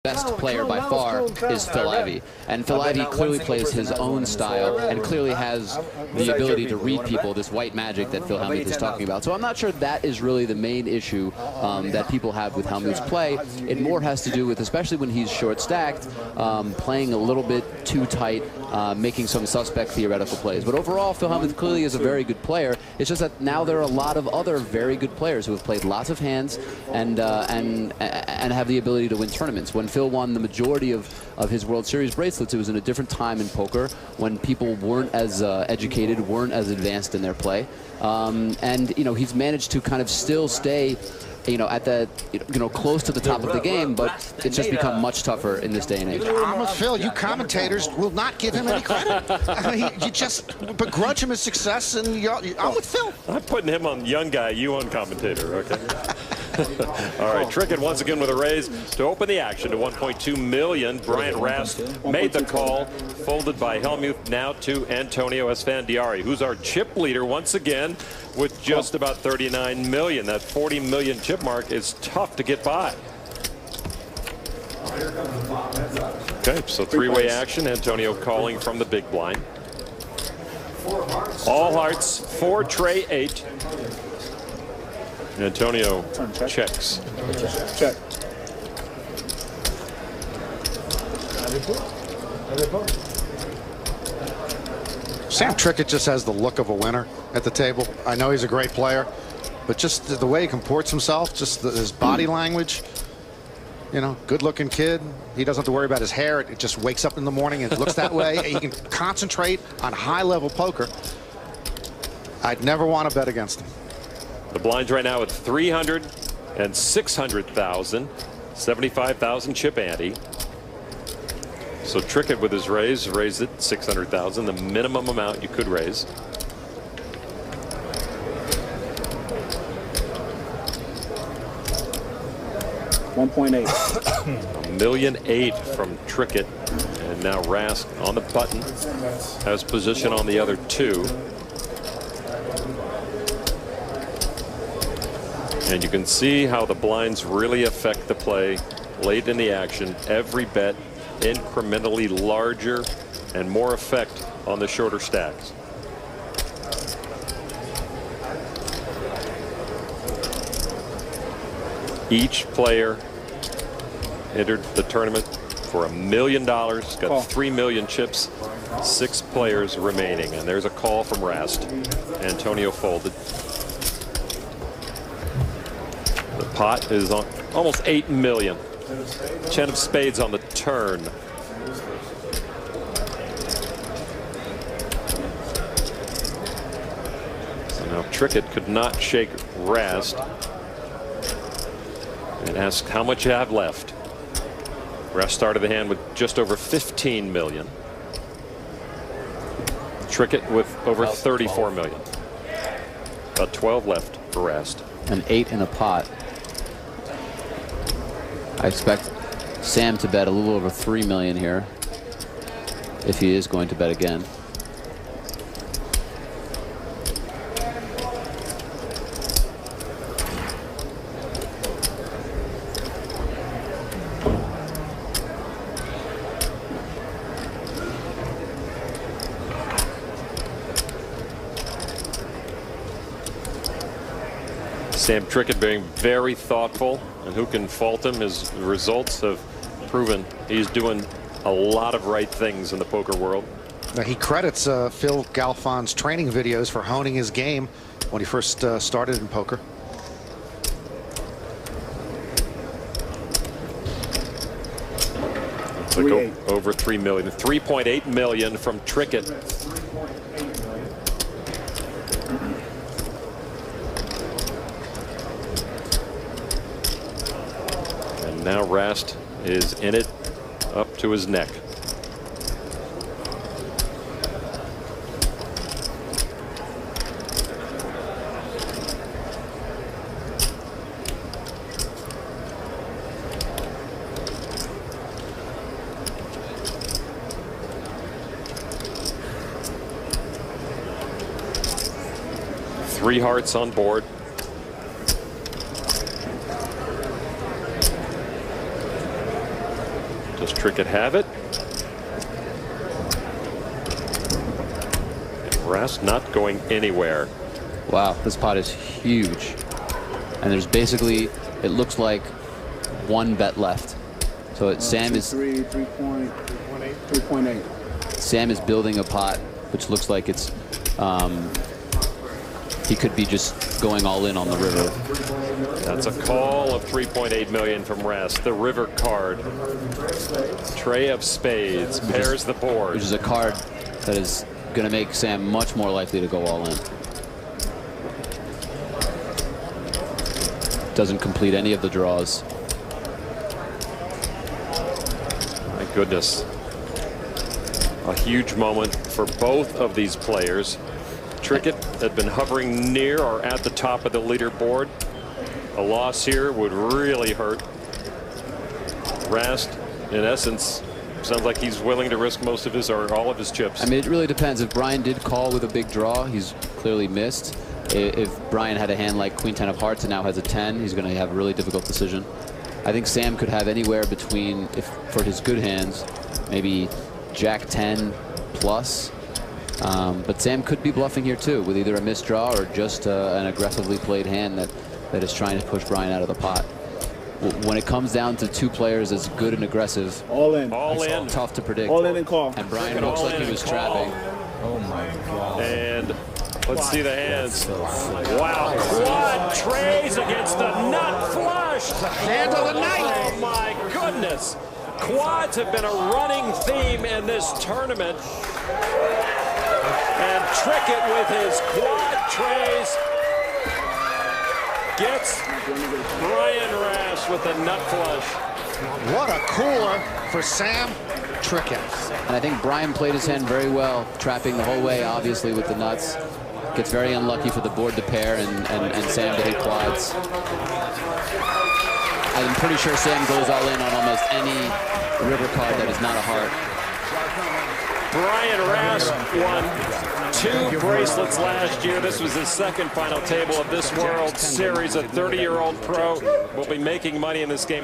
best player by far is Phil Ivey. And Phil Ivey clearly plays his own style and clearly has the ability to read people, this white magic that Phil Hellmuth is talking about. So I'm not sure that is really the main issue that people have with Hellmuth's play. It more has to do with, especially when he's short-stacked, playing a little bit too tight, making some suspect theoretical plays. But overall, Phil Hellmuth clearly is a very good player. It's just that now there are a lot of other very good players who have played lots of hands and have the ability to win tournaments. When Phil won the majority of his World Series bracelets, it was in a different time in poker when people weren't as educated, weren't as advanced in their play. And, you know, he's managed to kind of still stay, you know, at the, you know, close to the top of the game, but it's just become much tougher in this day and age. I'm with Phil. You commentators will not give him any credit. I mean, you just begrudge him his success, and I'm with Phil. I'm putting him on young guy, you on commentator, okay? All right, Trickett once again with a raise to open the action to 1.2 million. Brian Rast made the call, folded by Hellmuth, now to Antonio Esfandiari, who's our chip leader once again with just about 39 million. That 40 million chip mark is tough to get by. Okay, so three-way action. Antonio calling from the big blind. All hearts, 4 tray 8. Antonio checks. Check. Sam Trickett just has the look of a winner at the table. I know he's a great player, but just the way he comports himself, just his body language, you know, good-looking kid. He doesn't have to worry about his hair. It just wakes up in the morning and looks that way. He can concentrate on high-level poker. I'd never want to bet against him. The blinds right now at 300 and 600,000, 75,000 chip ante. So Trickett with his raise raised it 600,000, the minimum amount you could raise. $1.8 million 8 from Trickett, and now Rast on the button has position on the other two. And you can see how the blinds really affect the play late in the action. Every bet incrementally larger and more effect on the shorter stacks. Each player entered the tournament for $1 million, got 3 million chips, 6 players remaining. And there's a call from Rast. Antonio folded. The pot is on almost 8 million. 10 of spades on the turn. So now Trickett could not shake Rast and ask how much you have left. Rast started the hand with just over 15 million. Trickett with over 34 million. About 12 left for Rast. An 8 in a pot. I expect Sam to bet a little over 3 million here, if he is going to bet again. Sam Trickett being very thoughtful, and who can fault him? His results have proven he's doing a lot of right things in the poker world. Now, he credits Phil Galfon's training videos for honing his game when he first started in poker. So over 3 million, 3.8 million from Trickett. Now Rast is in it up to his neck. Three hearts on board. Does Trickett have it? Rast not going anywhere. Wow, this pot is huge. And there's basically, it looks like one bet left. So Sam is 3.8. Sam is building a pot, which looks like it's he could be just going all in on the river. That's a call of 3.8 million from Rast. The river card. Tray of spades pairs the board. Which is a card that is going to make Sam much more likely to go all in. Doesn't complete any of the draws. My goodness. A huge moment for both of these players. Trickett had been hovering near or at the top of the leaderboard. A loss here would really hurt. Rast, in essence, sounds like he's willing to risk most of his or all of his chips. I mean, it really depends. If Brian did call with a big draw, he's clearly missed. If Brian had a hand like Queen 10 of hearts and now has a 10, he's going to have a really difficult decision. I think Sam could have anywhere between, if for his good hands, maybe Jack 10 plus. But Sam could be bluffing here too, with either a missed draw or just an aggressively played hand that is trying to push Brian out of the pot. When it comes down to two players as good and aggressive, all in, tough to predict. All in and call. And Brian looks like he was trapping. Oh my God. And let's see the hands. Wow, quad trays against the nut flush. Hand of the night. Oh my goodness. Quads have been a running theme in this tournament. And Trickett with his quad trays gets Brian Rast with the nut flush. What a cooler for Sam Trickett. And I think Brian played his hand very well, trapping the whole way, obviously, with the nuts. Gets very unlucky for the board to pair and Sam to hit quads. I'm pretty sure Sam goes all in on almost any river card that is not a heart. Brian Rast won 2 bracelets last year. This was his second final table of this World Series. A 30-year-old pro will be making money in this game.